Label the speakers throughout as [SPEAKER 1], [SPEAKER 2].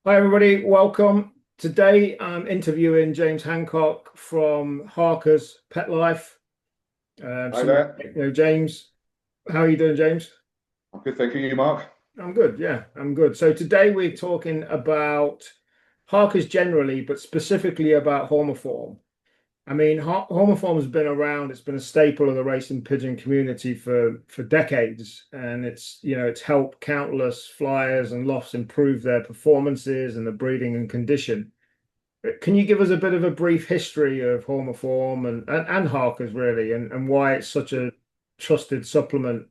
[SPEAKER 1] Hi, everybody. Welcome. Today, I'm interviewing James Hancock from Harkers Pet Life.
[SPEAKER 2] Hi there.
[SPEAKER 1] James, how are you doing, James?
[SPEAKER 2] I'm good, thank you. You, Mark?
[SPEAKER 1] I'm good. Yeah, I'm good. So today we're talking about Harkers generally, but specifically about Hormoform. I mean, Hormoform has been around. It's been a staple of the racing pigeon community for decades, and it's helped countless flyers and lofts improve their performances and the breeding and condition. Can you give us a bit of a brief history of Hormoform and Harkers really, and why it's such a trusted supplement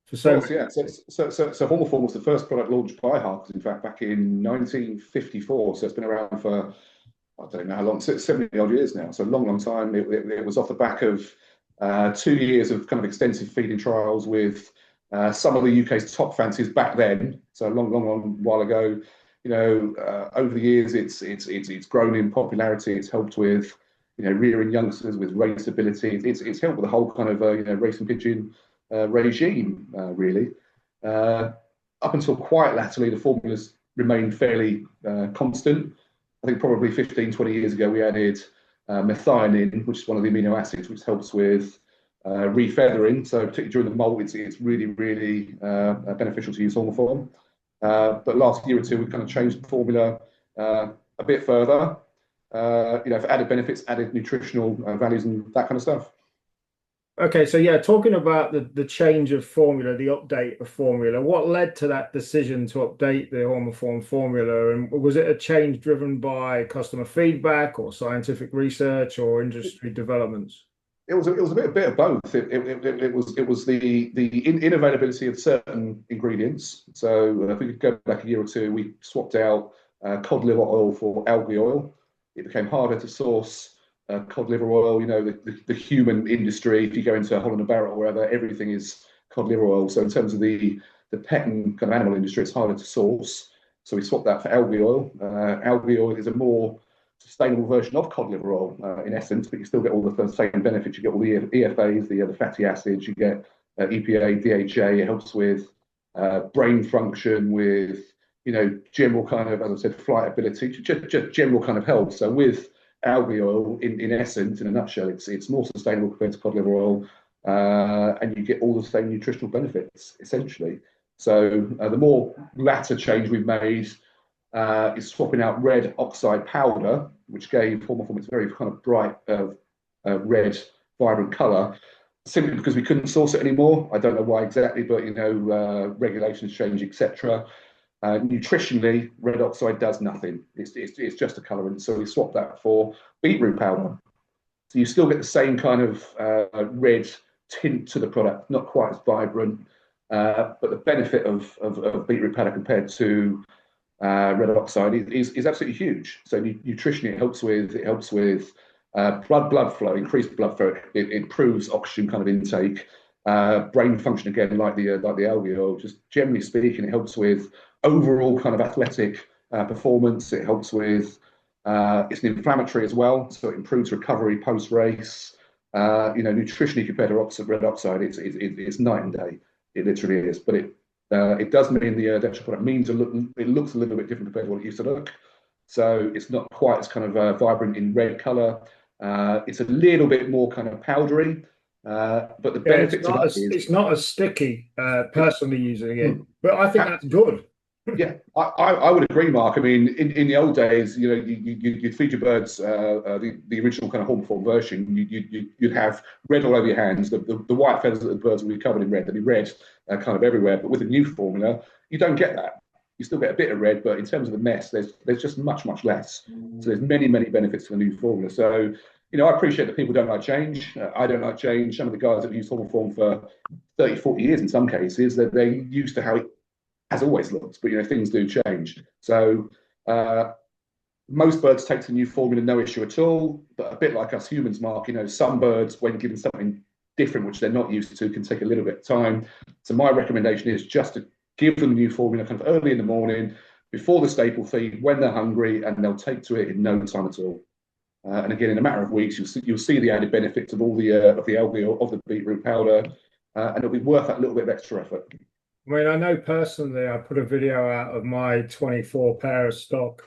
[SPEAKER 1] for
[SPEAKER 2] Of
[SPEAKER 1] so
[SPEAKER 2] course,
[SPEAKER 1] many?
[SPEAKER 2] yeah. So Hormoform was the first product launched by Harkers, in fact, back in 1954. So it's been around for, I don't know how long, 70 odd years now. So a long, long time. It was off the back of 2 years of kind of extensive feeding trials with some of the UK's top fanciers back then. So a long, long, long while ago. Over the years, it's grown in popularity. It's helped with, rearing youngsters with race ability. It's helped with the whole kind of, racing pigeon regime, really. Uh, Up until quite latterly, the formulas remained fairly constant. I think probably 15, 20 years ago, we added methionine, which is one of the amino acids which helps with refeathering. So particularly during the molt, it's really, really beneficial to use Hormoform. But last year or two, we've kind of changed the formula a bit further, for added benefits, added nutritional values and that kind of stuff.
[SPEAKER 1] Okay, so yeah, talking about the change of formula, the update of formula, what led to that decision to update the Hormoform formula? And was it a change driven by customer feedback or scientific research or industry developments?
[SPEAKER 2] It was a bit of both. It was the inavailability of certain ingredients. So if we could go back a year or two, we swapped out cod liver oil for algae oil. It became harder to source cod liver oil. The human industry, if you go into Holland and Barrett or wherever, everything is cod liver oil. So in terms of the pet and kind of animal industry, it's harder to source. So we swapped that for algae oil. Algae oil is a more sustainable version of cod liver oil in essence, but you still get all the same benefits. You get all the EFAs, the fatty acids, you get EPA, DHA. It helps with brain function, with general kind of, as I said, flight ability, just general kind of health. So with algae oil, in essence, in a nutshell, it's more sustainable compared to cod liver oil, and you get all the same nutritional benefits essentially. So the more latter change we've made is swapping out red oxide powder, which gave Hormoform its very kind of bright red, vibrant color, simply because we couldn't source it anymore. I don't know why exactly, but regulations change, etc. Nutritionally, red oxide does nothing. It's just a colorant. So we swapped that for beetroot powder. So you still get the same kind of red tint to the product, not quite as vibrant, but the benefit of beetroot powder compared to red oxide is absolutely huge. So nutritionally, it helps with blood flow, increased blood flow. It improves oxygen kind of intake, brain function again, like the algae oil. Just generally speaking, it helps with overall kind of athletic performance. It helps with it's an inflammatory as well, so it improves recovery post race. Nutritionally compared to red oxide, it's night and day. It literally is, but it does mean the actual product it looks a little bit different compared to what it used to look. So it's not quite as kind of vibrant in red color. It's a little bit more kind of powdery, but the
[SPEAKER 1] Yeah, it's
[SPEAKER 2] benefits of
[SPEAKER 1] not
[SPEAKER 2] that
[SPEAKER 1] as
[SPEAKER 2] is
[SPEAKER 1] it's not as sticky,
[SPEAKER 2] it,
[SPEAKER 1] personally using it, but I think that's good.
[SPEAKER 2] yeah, I would agree, Mark. I mean, in the old days, you'd feed your birds the original kind of Hormoform version. You'd have red all over your hands. The white feathers of the birds would be covered in red. They'd be red kind of everywhere. But with the new formula, you don't get that. You still get a bit of red, but in terms of the mess, there's just much less. So there's many benefits to the new formula. So I appreciate that people don't like change. I don't like change. Some of the guys that have used Hormoform for 30, 40 years in some cases, that they're used to how it has always looked, but things do change. So most birds take to the new formula, no issue at all. But a bit like us humans, Mark, some birds, when given something different which they're not used to, can take a little bit of time. So my recommendation is just to give them the new formula kind of early in the morning before the staple feed when they're hungry, and they'll take to it in no time at all. And again, in a matter of weeks, you'll see the added benefits of all the algae of the beetroot powder, and it'll be worth that little bit of extra effort.
[SPEAKER 1] I mean, I know personally, I put a video out of my 24 pair of stock.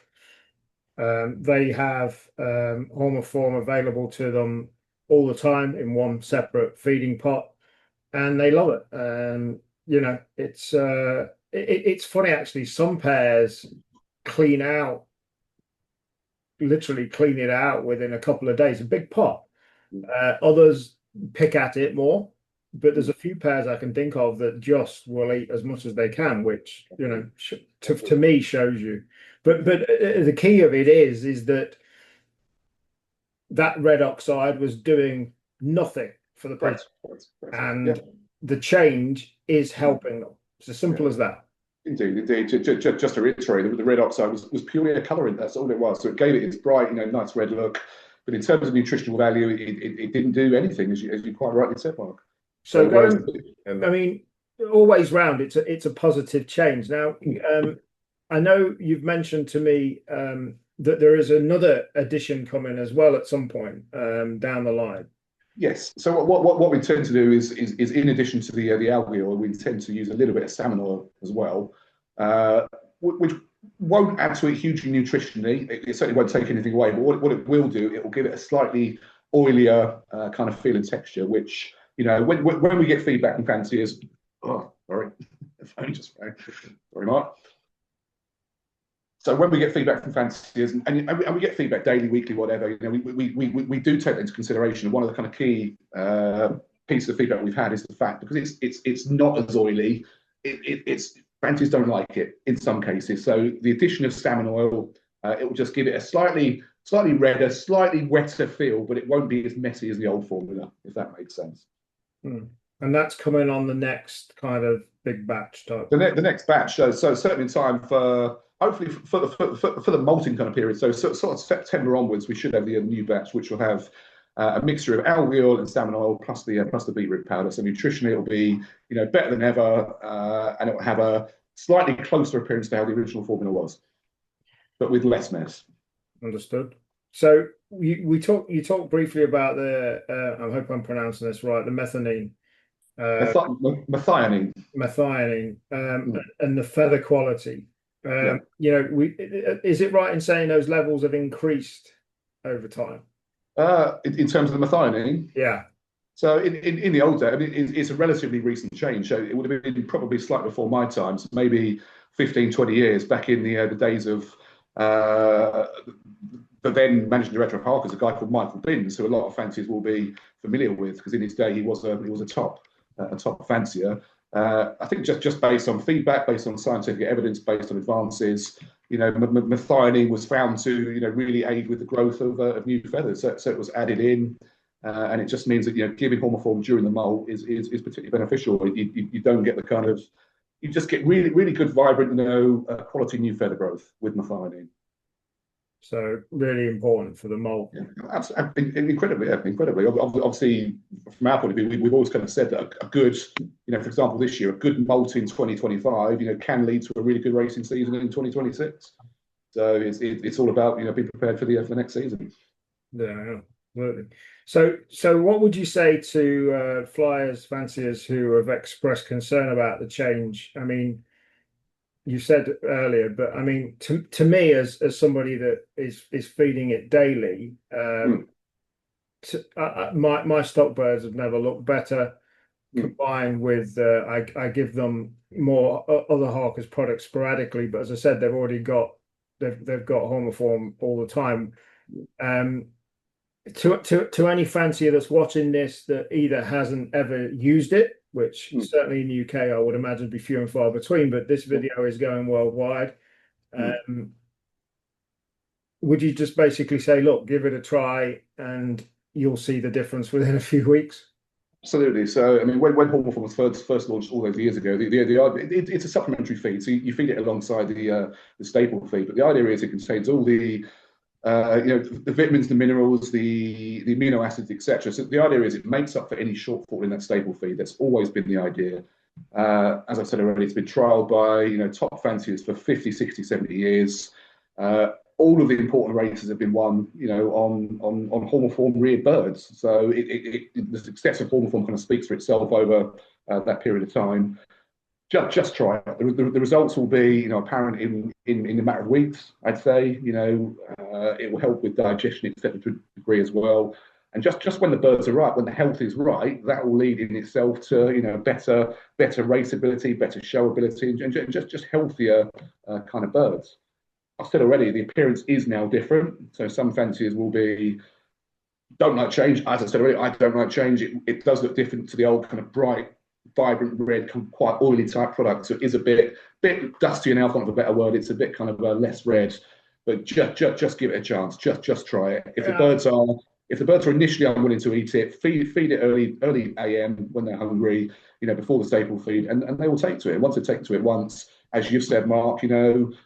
[SPEAKER 1] They have Hormoform available to them all the time in one separate feeding pot, and they love it. You know, it's funny actually. Some pairs clean out, literally clean it out within a couple of days, a big pot. Others pick at it more, but there's a few pairs I can think of that just will eat as much as they can, which, you know, to me shows you. But the key of it is that that red oxide was doing nothing for the
[SPEAKER 2] Right,
[SPEAKER 1] pigeon,
[SPEAKER 2] right, right. Yeah,
[SPEAKER 1] and the change is helping them. It's as
[SPEAKER 2] yeah.
[SPEAKER 1] simple as that.
[SPEAKER 2] Indeed, indeed. Just to reiterate, the red oxide was purely a colorant. That's all it was. So it gave it its bright, nice red look. But in terms of nutritional value, it didn't do anything, as you quite rightly said, Mark.
[SPEAKER 1] So
[SPEAKER 2] So whereas,
[SPEAKER 1] going, I mean, always round, it's a positive change. Now, I know you've mentioned to me that there is another addition coming as well at some point down the line.
[SPEAKER 2] yes. So what we tend to do is in addition to the algae oil, we tend to use a little bit of salmon oil as well, which won't add to it hugely nutritionally. It certainly won't take anything away. But what it will do, it will give it a slightly oilier kind of feel and texture, which when we get feedback from fanciers, oh, sorry, the phone just rang. Sorry, Mark. So when we get feedback from fanciers, and we get feedback daily, weekly, whatever, we do take that into consideration. And one of the kind of key pieces of feedback we've had is the fact because it's not as oily, it's fanciers don't like it in some cases. So the addition of salmon oil, it will just give it a slightly redder, slightly wetter feel, but it won't be as messy as the old formula, if that makes sense.
[SPEAKER 1] And that's coming on the next kind of big batch type.
[SPEAKER 2] The next batch, so certainly in time for hopefully for the molting kind of period. So sort of September onwards, we should have the new batch, which will have a mixture of algae oil and salmon oil plus the beetroot powder. So nutritionally, it'll be better than ever, and it will have a slightly closer appearance to how the original formula was, but with less mess.
[SPEAKER 1] Understood. So you talked briefly about I hope I'm pronouncing this right, the methionine.
[SPEAKER 2] Methionine.
[SPEAKER 1] Methionine and the feather quality.
[SPEAKER 2] Yeah.
[SPEAKER 1] Is it right in saying those levels have increased over time?
[SPEAKER 2] In terms of the methionine,
[SPEAKER 1] Yeah.
[SPEAKER 2] So in the old day, I mean, it's a relatively recent change. So it would have been probably slightly before my times, maybe 15, 20 years back in the days of the then managing director of Harkers, a guy called Michael Binns, who a lot of fanciers will be familiar with, because in his day he was a top fancier. I think just based on feedback, based on scientific evidence, based on advances, methionine was found to really aid with the growth of new feathers. So it was added in. And it just means that giving Hormoform during the molt is particularly beneficial. You don't get the kind of, you just get really good, vibrant, quality new feather growth with methionine.
[SPEAKER 1] So really important for the molt.
[SPEAKER 2] Yeah, absolutely, incredibly. Obviously, from our point of view, we've always kind of said that a good, for example, this year, a good molt in 2025, can lead to a really good racing season in 2026. So it's all about being prepared for the next season.
[SPEAKER 1] Yeah. Absolutely. So what would you say to flyers, fanciers who have expressed concern about the change? I mean, you said earlier, but I mean, to me, as somebody that is feeding it daily, my stock birds have never looked better. Combined with, I give them more other Harkers products sporadically, but as I said, they've got Hormoform all the time. To any fancier that's watching this that either hasn't ever used it, which certainly in the UK I would imagine be few and far between, but this video is going worldwide. Would you just basically say, look, give it a try and you'll see the difference within a few weeks?
[SPEAKER 2] Absolutely. So, I mean, when Hormoform was first launched all those years ago, it's a supplementary feed. So you feed it alongside the staple feed. But the idea is it contains all the the vitamins, the minerals, the amino acids, etc. So the idea is it makes up for any shortfall in that staple feed. That's always been the idea. As I said already, it's been trialed by top fanciers for 50, 60, 70 years. All of the important races have been won, on Hormoform reared birds. So the success of Hormoform kind of speaks for itself over that period of time. just try it. The results will be, apparent in a matter of weeks, I'd say. It will help with digestion, etc., to a degree as well. And just when the birds are right, when the health is right, that will lead in itself to, better raceability, better showability, and just healthier kind of birds. I've said already, the appearance is now different. So some fanciers will be don't like change. As I said already, I don't like change. It does look different to the old kind of bright, vibrant red, quite oily type product. So it is a bit dusty now, for want of a better word. It's a bit kind of less red, but just give it a chance. Just try it. If the birds are initially unwilling to eat it, feed it early AM when they're hungry, before the staple feed, and they will take to it. Once they take to it once, as you've said, Mark,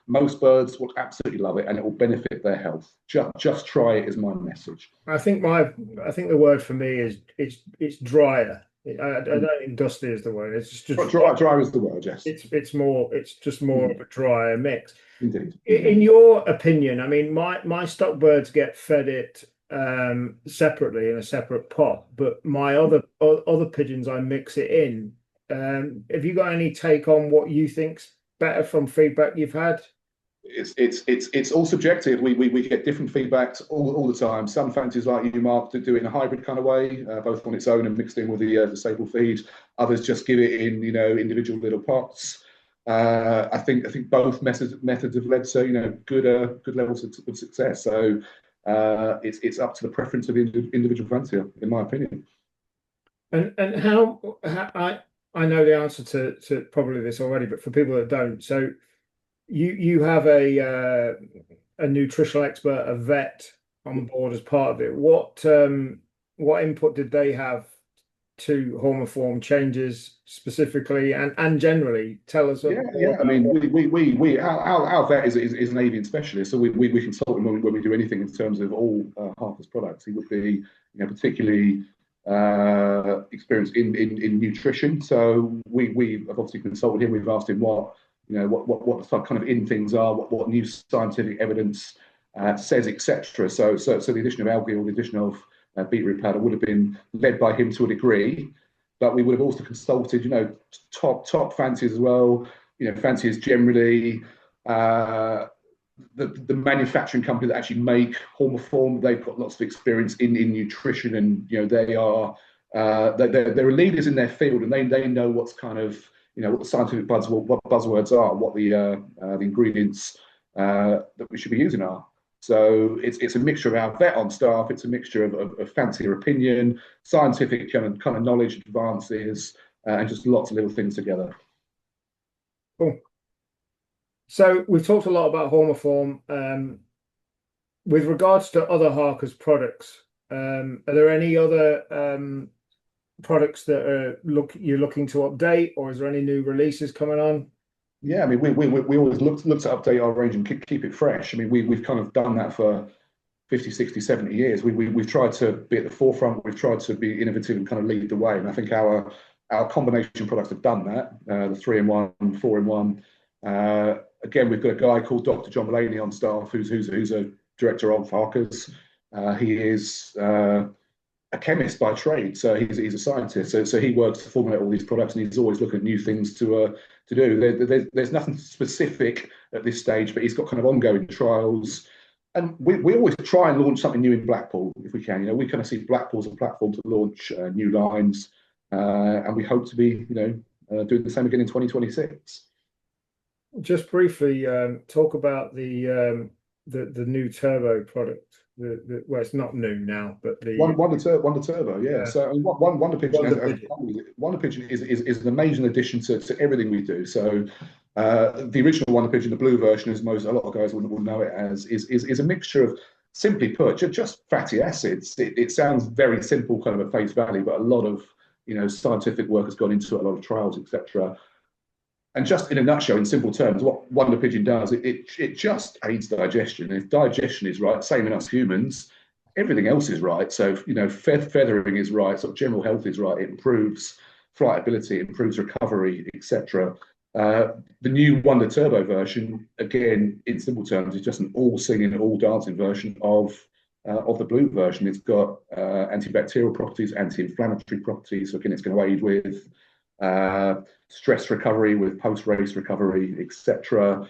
[SPEAKER 2] most birds will absolutely love it, and it will benefit their health. Just try it is my message.
[SPEAKER 1] I think the word for me is it's drier. I don't think dusty is the word. It's just
[SPEAKER 2] dry is the word. Yes,
[SPEAKER 1] it's just more of a drier mix.
[SPEAKER 2] Indeed.
[SPEAKER 1] In your opinion, I mean, my stock birds get fed it separately in a separate pot, but my other pigeons I mix it in. Have you got any take on what you think's better from feedback you've had?
[SPEAKER 2] It's all subjective. We get different feedbacks all the time. Some fanciers like you, Mark, do it in a hybrid kind of way, both on its own and mixed in with the staple feed. Others just give it in individual little pots. I think both methods have led to good levels of success. So it's up to the preference of the individual fancier, in my opinion.
[SPEAKER 1] And how I know the answer to probably this already, but for people that don't, so you have a nutritional expert, a vet on board as part of it. What input did they have to Hormoform changes specifically and generally? Tell us.
[SPEAKER 2] Yeah. I mean, our vet is an avian specialist, so we consult him when we do anything in terms of all Harkers products. He would be particularly experienced in nutrition. So we have obviously consulted him. We've asked him what the kind of in things are, what new scientific evidence says, etc. So the addition of algae or the addition of beetroot powder would have been led by him to a degree, but we would have also consulted top fanciers as well. Fanciers generally. The manufacturing company that actually make Hormoform, they've got lots of experience in nutrition, and they're leaders in their field, and they know what's kind of what the scientific buzzwords are, what the ingredients that we should be using are. So it's a mixture of our vet on staff, it's a mixture of fancier opinion, scientific kind of knowledge advances, and just lots of little things together.
[SPEAKER 1] Cool. So we've talked a lot about Hormoform. With regards to other Harkers products, are there any other products that you're looking to update, or is there any new releases coming on?
[SPEAKER 2] Yeah, I mean, we always look to update our range and keep it fresh. I mean, we've kind of done that for 50, 60, 70 years. We've tried to be at the forefront. We've tried to be innovative and kind of lead the way. And I think our combination products have done that. The 3-in-1, 4-in-1. Again, we've got a guy called Dr. John Mulaney on staff, who's a director of Harkers. He is a chemist by trade, so he's a scientist. So he works to formulate all these products, and he's always looking at new things to do. There's nothing specific at this stage, but he's got kind of ongoing trials. And we always try and launch something new in Blackpool if we can. We kind of see Blackpool as a platform to launch new lines, and we hope to be doing the same again in 2026.
[SPEAKER 1] Just briefly, talk about the new turbo product. Well, it's not new now, but the
[SPEAKER 2] Wonder Turbo, yeah. So Wonder Pigeon is an amazing addition to everything we do. So the original Wonder Pigeon, the blue version, as a lot of guys will know it as, is a mixture of, simply put, just fatty acids. It sounds very simple, kind of at face value, but a lot of scientific work has gone into it, a lot of trials, etc. And just in a nutshell, in simple terms, what Wonder Pigeon does, it just aids digestion. And if digestion is right, same in us humans, everything else is right. So, feathering is right, sort of general health is right. It improves flightability, it improves recovery, etc. The new Wonder Turbo version, again, in simple terms, is just an all-singing, all-dancing version of the blue version. It's got antibacterial properties, anti-inflammatory properties. So again, it's going to aid with stress recovery, with post-race recovery, etc.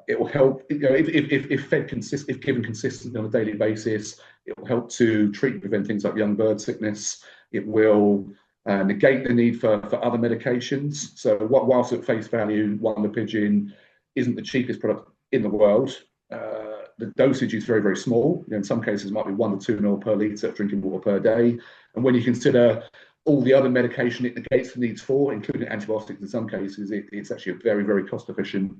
[SPEAKER 2] It will help, if fed if given consistently on a daily basis. It will help to treat and prevent things like young bird sickness. It will negate the need for other medications. So whilst at face value, Wonder Pigeon isn't the cheapest product in the world, the dosage is very, very small. In some cases, it might be 1 to 2 ml per litre of drinking water per day. And when you consider all the other medication it negates the needs for, including antibiotics in some cases, it's actually a very, very cost-efficient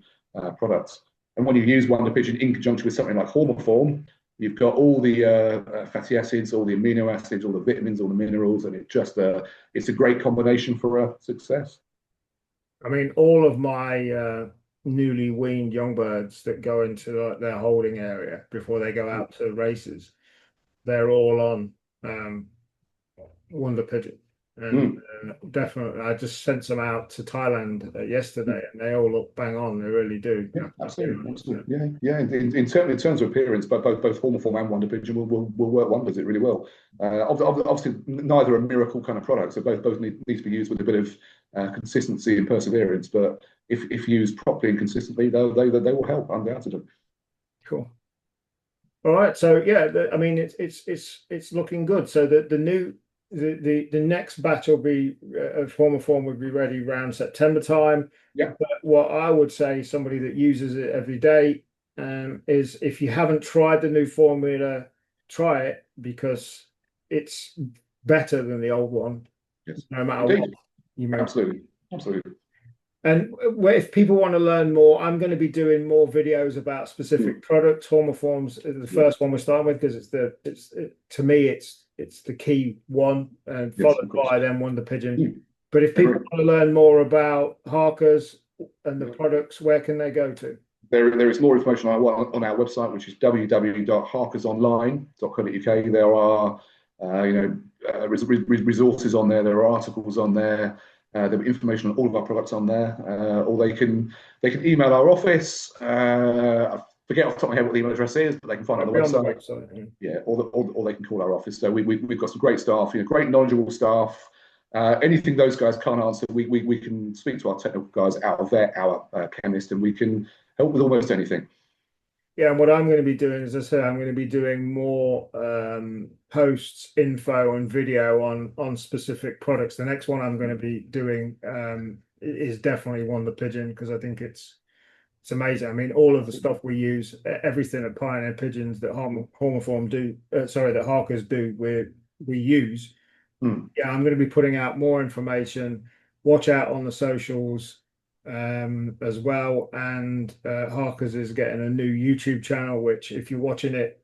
[SPEAKER 2] product. And when you use Wonder Pigeon in conjunction with something like Hormoform, you've got all the fatty acids, all the amino acids, all the vitamins, all the minerals, and it's a great combination for success.
[SPEAKER 1] I mean, all of my newly weaned young birds that go into like their holding area before they go out to races, they're all on Wonder Pigeon. And definitely, I just sent some out to Thailand yesterday, and they all look bang on. They really do.
[SPEAKER 2] Yeah, absolutely. Yeah. In terms of appearance, but both Hormoform and Wonder Pigeon will work wonders. It really will. Obviously, neither are miracle kind of products. So both need to be used with a bit of consistency and perseverance. But if used properly and consistently, they will help undoubtedly.
[SPEAKER 1] Cool. All right. So yeah, I mean, it's looking good. So the next batch will be of Hormoform will be ready around September time.
[SPEAKER 2] Yeah.
[SPEAKER 1] But what I would say, somebody that uses it every day, is if you haven't tried the new formula, try it, because it's better than the old one.
[SPEAKER 2] Yes.
[SPEAKER 1] No matter what you make.
[SPEAKER 2] Absolutely.
[SPEAKER 1] And if people want to learn more, I'm going to be doing more videos about specific products. Hormoforms is the first one we're starting with, because to me it's the key one, and followed by then Wonder Pigeon. But if people want to learn more about Harkers and the products, where can they go to?
[SPEAKER 2] There is more information on our website, which is www.harkersonline.co.uk. There are resources on there. There are articles on there. There'll be information on all of our products on there, or they can email our office. I forget off the top of my head what the email address is, but they can find it on the website. Yeah, or they can call our office. So we've got some great staff, great knowledgeable staff. Anything those guys can't answer, we can speak to our technical guys out of there, our chemist, and we can help with almost anything.
[SPEAKER 1] Yeah, and what I'm going to be doing, as I said, I'm going to be doing more posts, info, and video on specific products. The next one I'm going to be doing is definitely Wonder Pigeon, because I think it's amazing. I mean, all of the stuff we use, everything at Pioneer Pigeons that Hormoform do, that Harkers do, we use. Yeah, I'm going to be putting out more information. Watch out on the socials as well. And Harkers is getting a new YouTube channel, which if you're watching it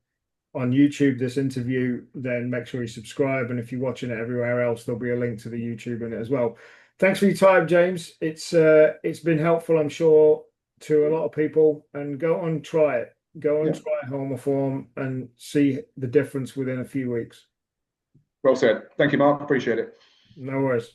[SPEAKER 1] on YouTube, this interview, then make sure you subscribe. And if you're watching it everywhere else, there'll be a link to the YouTube in it as well. Thanks for your time, James. It's been helpful, I'm sure, to a lot of people. And go on, try it. Go and try Hormoform and see the difference within a few weeks.
[SPEAKER 2] Well said. Thank you, Mark. Appreciate it.
[SPEAKER 1] No worries.